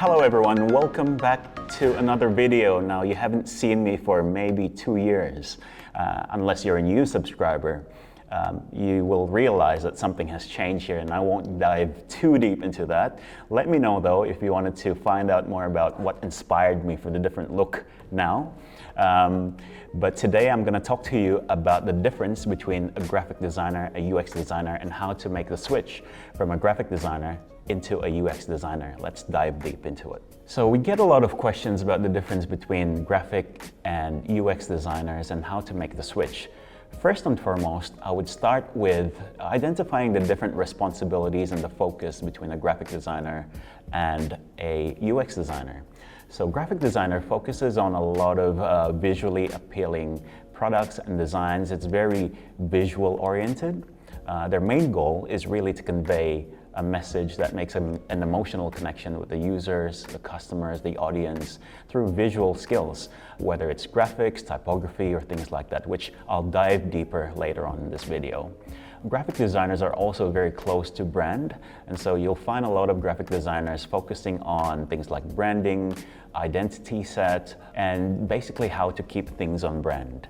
Hello everyone, welcome back to another video. Now you haven't seen me for maybe 2 years, unless you're a new subscriber. You will realize that something has changed here, and I won't dive too deep into that. Let me know though if you wanted to find out more about what inspired me for the different look now. But today I'm going to talk to you about the difference between a graphic designer, a UX designer, and how to make the switch from a graphic designer into a UX designer. Let's dive deep into it. So we get a lot of questions about the difference between graphic and UX designers and how to make the switch. First and foremost, I would start with identifying the different responsibilities and the focus between a graphic designer and a UX designer. So graphic designer focuses on a lot of visually appealing products and designs. It's very visual oriented. Their main goal is really to convey a message that makes an emotional connection with the users, the customers, the audience through visual skills, whether it's graphics, typography, or things like that, which I'll dive deeper later on in this video. Graphic designers are also very close to brand, and so you'll find a lot of graphic designers focusing on things like branding, identity set, and basically how to keep things on brand.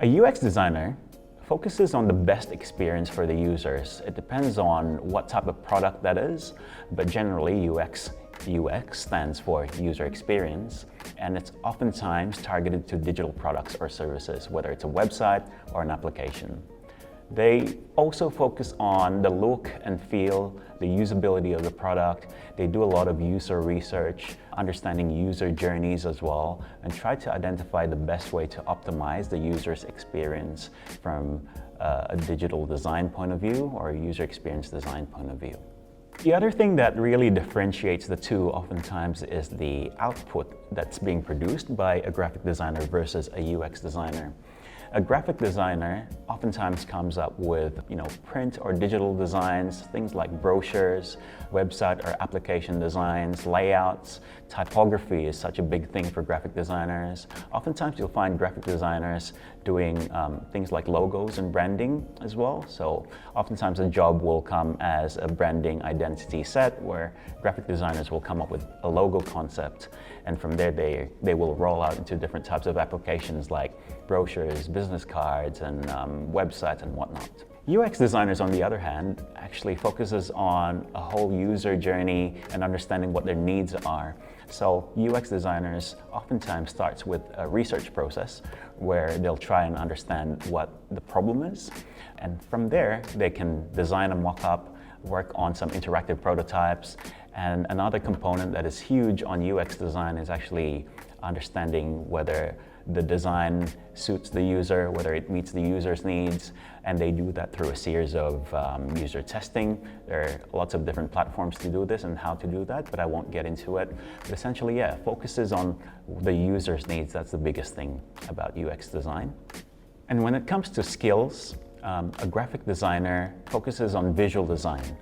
A UX designer focuses on the best experience for the users. It depends on what type of product that is, but generally UX stands for user experience, and it's oftentimes targeted to digital products or services, whether it's a website or an application. They also focus on the look and feel, the usability of the product. They do a lot of user research, understanding user journeys as well, and try to identify the best way to optimize the user's experience from a digital design point of view or a user experience design point of view. The other thing that really differentiates the two oftentimes is the output that's being produced by a graphic designer versus a UX designer. A graphic designer oftentimes comes up with, print or digital designs, things like brochures, website or application designs, layouts. Typography is such a big thing for graphic designers. Oftentimes you'll find graphic designers doing things like logos and branding as well. So oftentimes a job will come as a branding identity set where graphic designers will come up with a logo concept, and from there they will roll out into different types of applications like brochures, business cards, and websites and whatnot. UX designers, on the other hand, actually focuses on a whole user journey and understanding what their needs are. So UX designers oftentimes starts with a research process where they'll try and understand what the problem is, and from there they can design a mock-up, work on some interactive prototypes. And another component that is huge on UX design is actually understanding whether the design suits the user, whether it meets the user's needs, and they do that through a series of user testing. There are lots of different platforms to do this and how to do that, but I won't get into it. But essentially, focuses on the user's needs. That's the biggest thing about UX design. And when it comes to skills, a graphic designer focuses on visual design.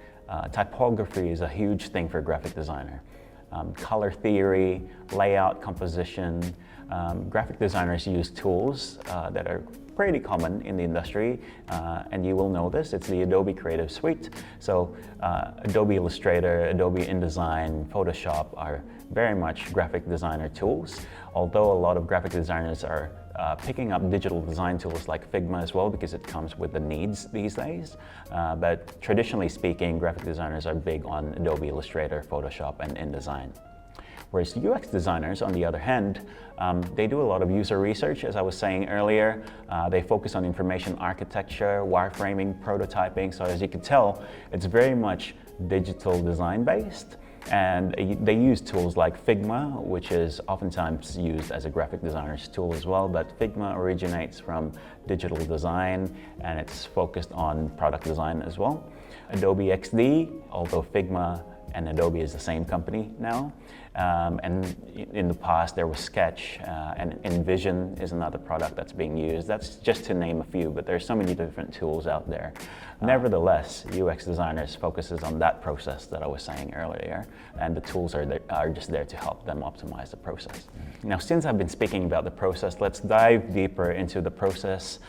Typography is a huge thing for a graphic designer. Color theory, layout, composition. Graphic designers use tools that are pretty common in the industry, and you will know this. It's the Adobe Creative Suite. So Adobe Illustrator, Adobe InDesign, Photoshop are very much graphic designer tools, although a lot of graphic designers are picking up digital design tools like Figma as well because it comes with the needs these days. But traditionally speaking, graphic designers are big on Adobe Illustrator, Photoshop, and InDesign. Whereas UX designers, on the other hand, they do a lot of user research, as I was saying earlier. They focus on information architecture, wireframing, prototyping. So as you can tell, it's very much digital design based. And they use tools like Figma, which is oftentimes used as a graphic designer's tool as well. But Figma originates from digital design, and it's focused on product design as well. Adobe XD, although Figma and Adobe is the same company now. And in the past there was Sketch, and InVision is another product that's being used. That's just to name a few, but there's so many different tools out there. Nevertheless, UX designers focuses on that process that I was saying earlier, and the tools are just there to help them optimize the process. Now, since I've been speaking about the process, let's dive deeper into the process,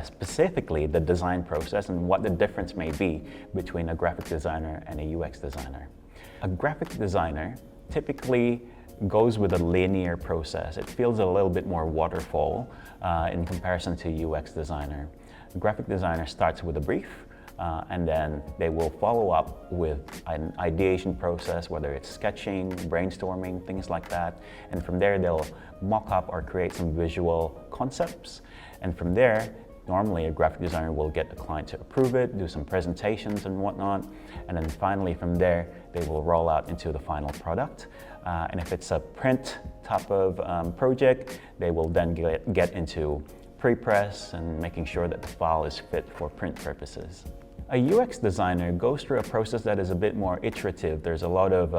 specifically the design process and what the difference may be between a graphic designer and a UX designer. A graphic designer typically goes with a linear process. It feels a little bit more waterfall in comparison to UX designer. A graphic designer starts with a brief, and then they will follow up with an ideation process, whether it's sketching, brainstorming, things like that. And from there, they'll mock up or create some visual concepts. And from there, normally a graphic designer will get the client to approve it, do some presentations and whatnot. And then finally from there, they will roll out into the final product. And if it's a print type of project, they will then get into pre-press and making sure that the file is fit for print purposes. A UX designer goes through a process that is a bit more iterative. There's a lot of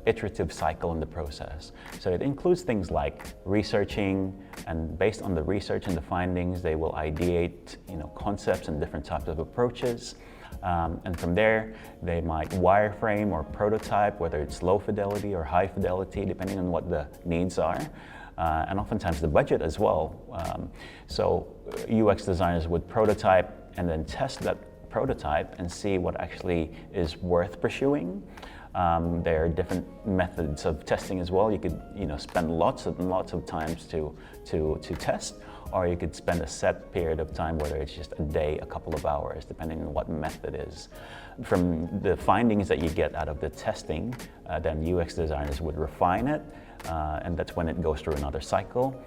iterative cycle in the process. So it includes things like researching, and based on the research and the findings, they will ideate, concepts and different types of approaches. And from there, they might wireframe or prototype, whether it's low fidelity or high fidelity, depending on what the needs are. And oftentimes the budget as well. So UX designers would prototype and then test that prototype and see what actually is worth pursuing. There are different methods of testing as well. You could, spend lots and lots of times to test, or you could spend a set period of time, whether it's just a day, a couple of hours, depending on what method is. From the findings that you get out of the testing, then UX designers would refine it, and that's when it goes through another cycle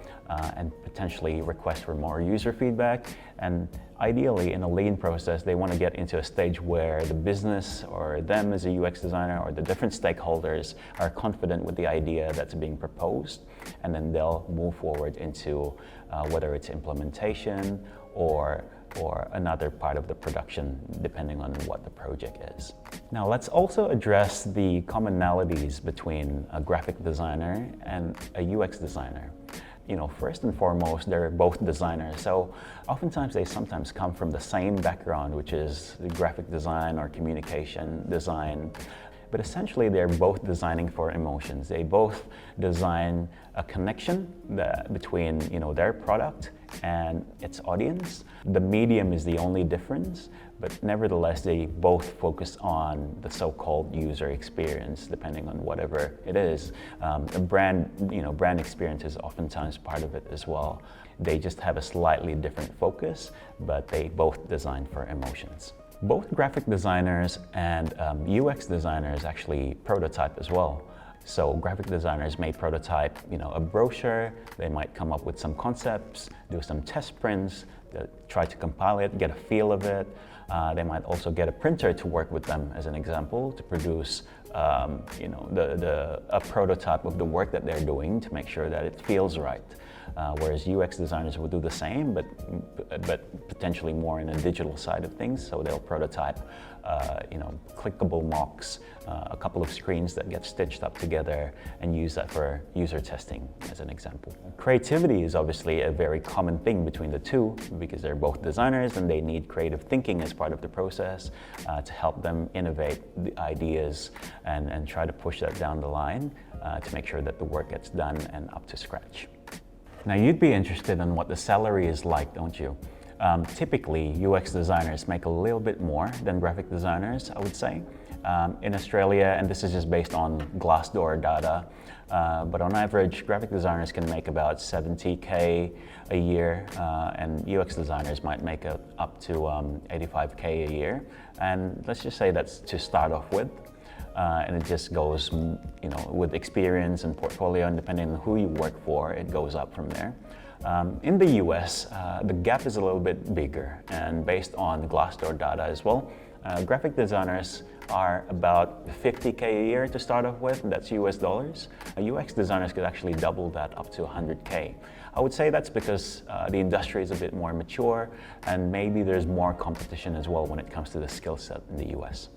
and potentially request for more user feedback. And ideally, in a lean process, they want to get into a stage where the business or them as a UX designer or the different stakeholders are confident with the idea that's being proposed, and then they'll move forward into whether it's implementation or another part of the production, depending on what the project is. Now let's also address the commonalities between a graphic designer and a UX designer. First and foremost, they're both designers, so oftentimes they sometimes come from the same background, which is graphic design or communication design. But essentially, they're both designing for emotions. They both design a connection between their product and its audience. The medium is the only difference, but nevertheless, they both focus on the so-called user experience, depending on whatever it is. Brand experience is oftentimes part of it as well. They just have a slightly different focus, but they both design for emotions. Both graphic designers and UX designers actually prototype as well. So graphic designers may prototype, a brochure. They might come up with some concepts, do some test prints, try to compile it, get a feel of it. They might also get a printer to work with them, as an example, to produce a prototype of the work that they're doing to make sure that it feels right. Whereas UX designers will do the same, but potentially more in a digital side of things. So they'll prototype, clickable mocks, a couple of screens that get stitched up together, and use that for user testing, as an example. Creativity is obviously a very common thing between the two, because they're both designers and they need creative thinking as part of the process to help them innovate the ideas and try to push that down the line to make sure that the work gets done and up to scratch. Now, you'd be interested in what the salary is like, don't you? Typically, UX designers make a little bit more than graphic designers, I would say. In Australia, and this is just based on Glassdoor data, but on average, graphic designers can make about 70K a year, and UX designers might make up to 85K a year. And let's just say that's to start off with. And it just goes, with experience and portfolio, and depending on who you work for, it goes up from there. In the US, the gap is a little bit bigger, and based on Glassdoor data as well, graphic designers are about 50K a year to start off with, and that's US dollars. UX designers could actually double that up to 100K. I would say that's because the industry is a bit more mature, and maybe there's more competition as well when it comes to the skill set in the US.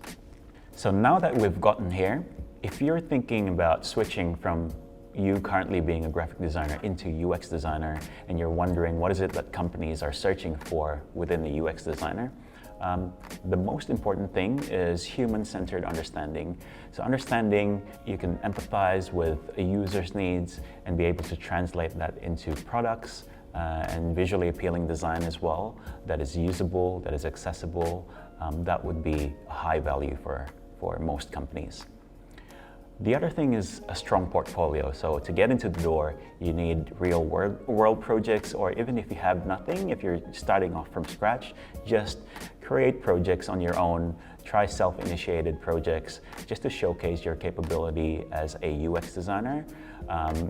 So now that we've gotten here, if you're thinking about switching from you currently being a graphic designer into UX designer, and you're wondering what is it that companies are searching for within the UX designer, the most important thing is human-centered understanding. So understanding, you can empathize with a user's needs and be able to translate that into products and visually appealing design as well, that is usable, that is accessible. That would be a high value for most companies. The other thing is a strong portfolio. So to get into the door, you need real world projects, or even if you have nothing, if you're starting off from scratch, just create projects on your own, try self-initiated projects just to showcase your capability as a UX designer.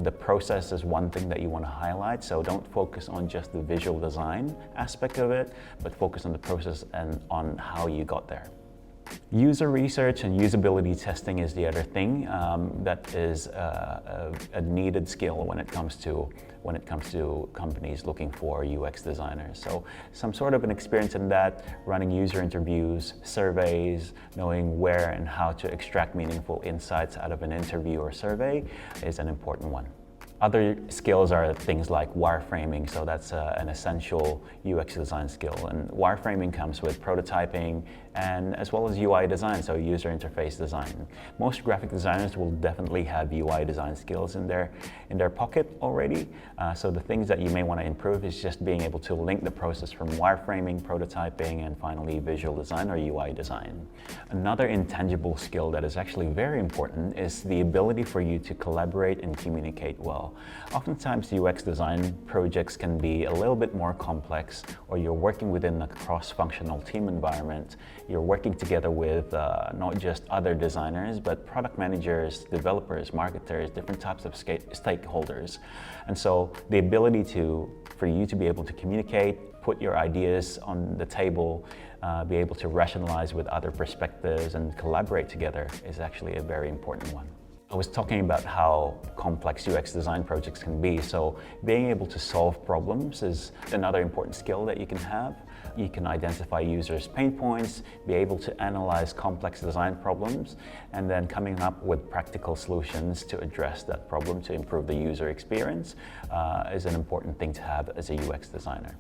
The process is one thing that you want to highlight, so don't focus on just the visual design aspect of it, but focus on the process and on how you got there. User research and usability testing is the other thing that is a needed skill when it comes to companies looking for UX designers. So some sort of an experience in that, running user interviews, surveys, knowing where and how to extract meaningful insights out of an interview or survey is an important one. Other skills are things like wireframing, so that's an essential UX design skill. And wireframing comes with prototyping and as well as UI design, so user interface design. Most graphic designers will definitely have UI design skills in their pocket already. So the things that you may want to improve is just being able to link the process from wireframing, prototyping, and finally visual design or UI design. Another intangible skill that is actually very important is the ability for you to collaborate and communicate well. Oftentimes UX design projects can be a little bit more complex, or you're working within a cross-functional team environment. You're working together with not just other designers, but product managers, developers, marketers, different types of stakeholders. And so the ability for you to be able to communicate, put your ideas on the table, be able to rationalize with other perspectives and collaborate together is actually a very important one. I was talking about how complex UX design projects can be, so being able to solve problems is another important skill that you can have. You can identify users' pain points, be able to analyze complex design problems, and then coming up with practical solutions to address that problem to improve the user experience is an important thing to have as a UX designer.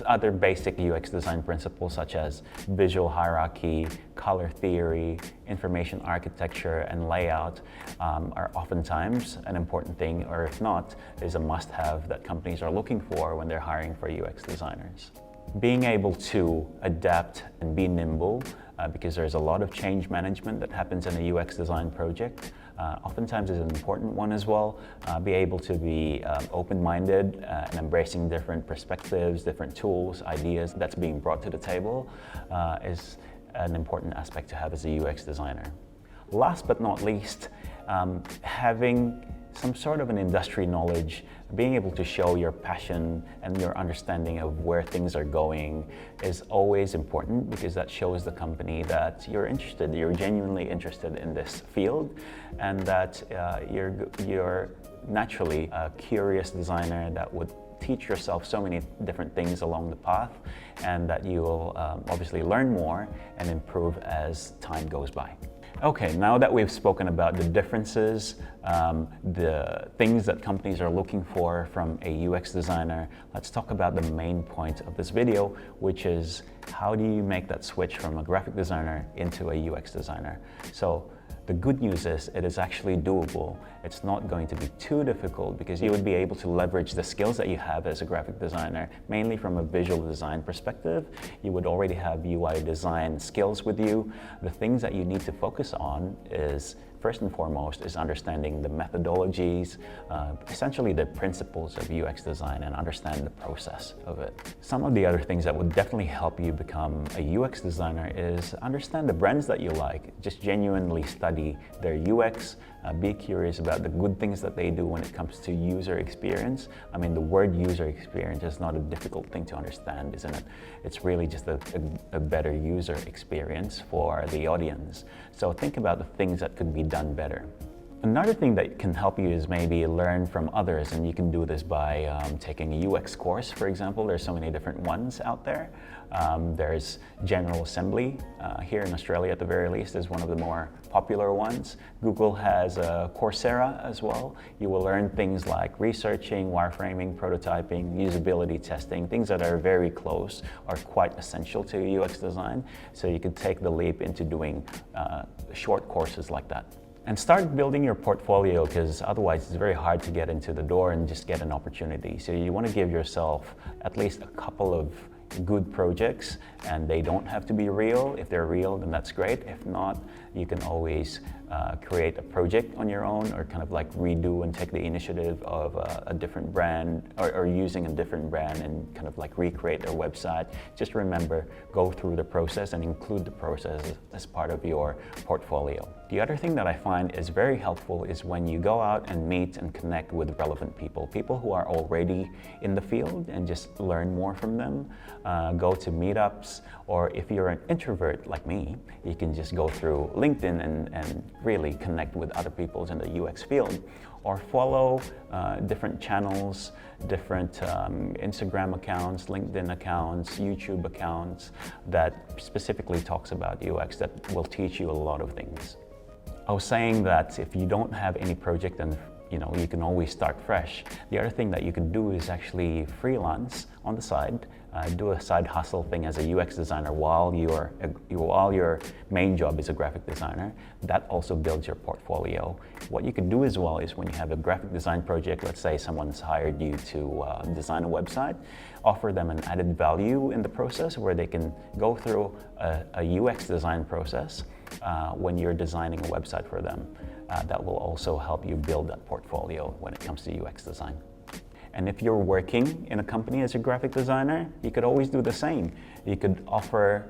Other basic UX design principles such as visual hierarchy, color theory, information architecture, and layout are oftentimes an important thing, or if not, is a must-have that companies are looking for when they're hiring for UX designers. Being able to adapt and be nimble, because there's a lot of change management that happens in a UX design project, oftentimes is an important one as well. Be able to be open-minded and embracing different perspectives, different tools, ideas that's being brought to the table is an important aspect to have as a UX designer. Last but not least, having some sort of an industry knowledge, being able to show your passion and your understanding of where things are going is always important, because that shows the company that you're interested, you're genuinely interested in this field, and that you're naturally a curious designer that would teach yourself so many different things along the path, and that you will obviously learn more and improve as time goes by. Okay, now that we've spoken about the differences, the things that companies are looking for from a UX designer, let's talk about the main point of this video, which is how do you make that switch from a graphic designer into a UX designer? So the good news is it is actually doable. It's not going to be too difficult, because you would be able to leverage the skills that you have as a graphic designer, mainly from a visual design perspective. You would already have UI design skills with you. The things that you need to focus on is, first and foremost, is understanding the methodologies, essentially the principles of UX design, and understand the process of it. Some of the other things that would definitely help you become a UX designer is understand the brands that you like. Just genuinely study their UX, be curious about the good things that they do when it comes to user experience. I mean, the word user experience is not a difficult thing to understand, isn't it? It's really just a better user experience for the audience. So think about the things that could be done better. Another thing that can help you is maybe learn from others, and you can do this by taking a UX course, for example. There's so many different ones out there. There's General Assembly, here in Australia at the very least, is one of the more popular ones. Google has Coursera as well. You will learn things like researching, wireframing, prototyping, usability testing, things that are very close or quite essential to UX design. So you could take the leap into doing short courses like that. And start building your portfolio, because otherwise it's very hard to get into the door and just get an opportunity. So you want to give yourself at least a couple of good projects, and they don't have to be real. If they're real, then that's great. If not, you can always create a project on your own, or kind of like redo and take the initiative of a different brand, or using a different brand and kind of like recreate their website, just remember, go through the process and include the process as part of your portfolio. The other thing that I find is very helpful is when you go out and meet and connect with relevant people who are already in the field, and just learn more from them. Go to meetups, or if you're an introvert like me, you can just go through LinkedIn and really connect with other people in the UX field, or follow different channels, different Instagram accounts, LinkedIn accounts, YouTube accounts that specifically talks about UX, that will teach you a lot of things. I was saying that if you don't have any project, then you can always start fresh. The other thing that you can do is actually freelance on the side, do a side hustle thing as a UX designer while your main job is a graphic designer. That also builds your portfolio. What you can do as well is when you have a graphic design project, let's say someone's hired you to design a website, offer them an added value in the process where they can go through a UX design process when you're designing a website for them. That will also help you build that portfolio when it comes to UX design. And if you're working in a company as a graphic designer, you could always do the same. You could offer,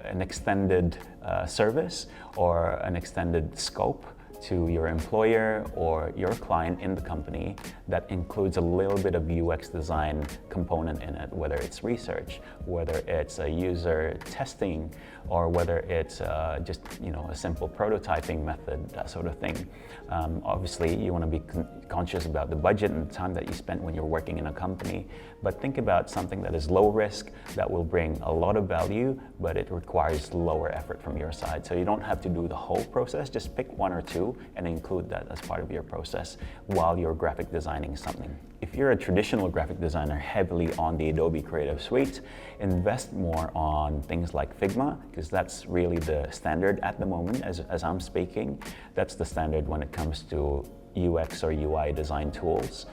an extended service or an extended scope to your employer or your client in the company that includes a little bit of UX design component in it, whether it's research, whether it's a user testing, or whether it's just a simple prototyping method, that sort of thing. Obviously, you want to be conscious about the budget and the time that you spent when you're working in a company, but think about something that is low risk, that will bring a lot of value, but it requires lower effort from your side. So you don't have to do the whole process, just pick one or two and include that as part of your process while you're graphic designing something. If you're a traditional graphic designer heavily on the Adobe Creative Suite, invest more on things like Figma, because that's really the standard at the moment as I'm speaking. That's the standard when it comes to UX or UI design tools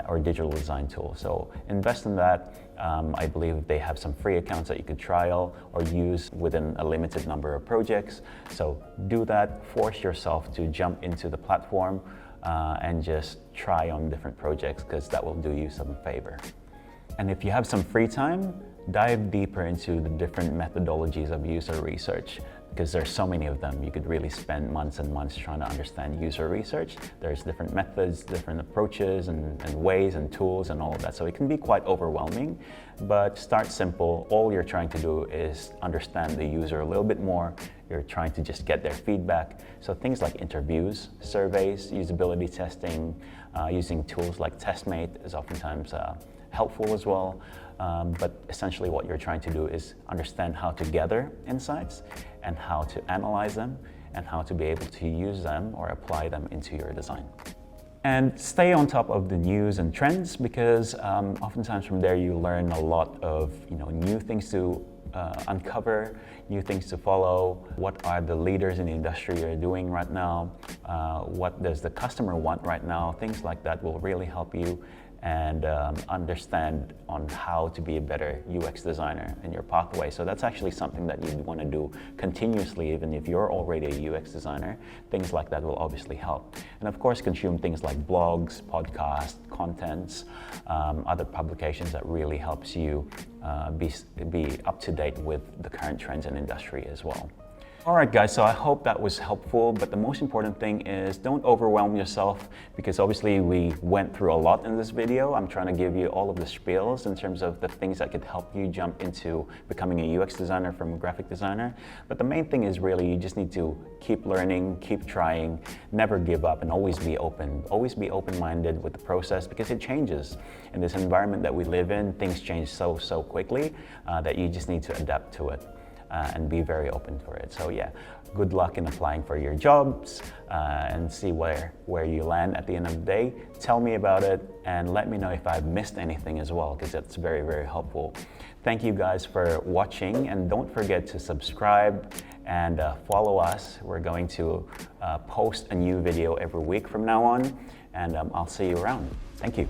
or digital design tools. So invest in that. I believe they have some free accounts that you could trial or use within a limited number of projects. So do that, force yourself to jump into the platform and just try on different projects, because that will do you some favor. And if you have some free time, dive deeper into the different methodologies of user research, because there's so many of them. You could really spend months and months trying to understand user research. There's different methods, different approaches and ways and tools and all of that. So it can be quite overwhelming, but start simple. All you're trying to do is understand the user a little bit more. You're trying to just get their feedback. So things like interviews, surveys, usability testing, using tools like TestMate is oftentimes helpful as well. But essentially what you're trying to do is understand how to gather insights and how to analyze them and how to be able to use them or apply them into your design. And stay on top of the news and trends, because oftentimes from there you learn a lot of new things to uncover, new things to follow. What are the leaders in the industry are doing right now? What does the customer want right now? Things like that will really help you and understand on how to be a better UX designer in your pathway. So that's actually something that you'd want to do continuously, even if you're already a UX designer. Things like that will obviously help. And of course, consume things like blogs, podcasts, contents, other publications that really helps you be up to date with the current trends in industry as well. Alright guys, so I hope that was helpful, but the most important thing is don't overwhelm yourself, because obviously we went through a lot in this video. I'm trying to give you all of the spiels in terms of the things that could help you jump into becoming a UX designer from a graphic designer. But the main thing is really you just need to keep learning, keep trying, never give up, and always be open. Always be open-minded with the process, because it changes. In this environment that we live in, things change so quickly that you just need to adapt to it. And be very open for it. So yeah, good luck in applying for your jobs and see where you land at the end of the day. Tell me about it and let me know if I've missed anything as well, because that's very helpful. Thank you guys for watching, and don't forget to subscribe and follow us. We're going to post a new video every week from now on, and I'll see you around. Thank you.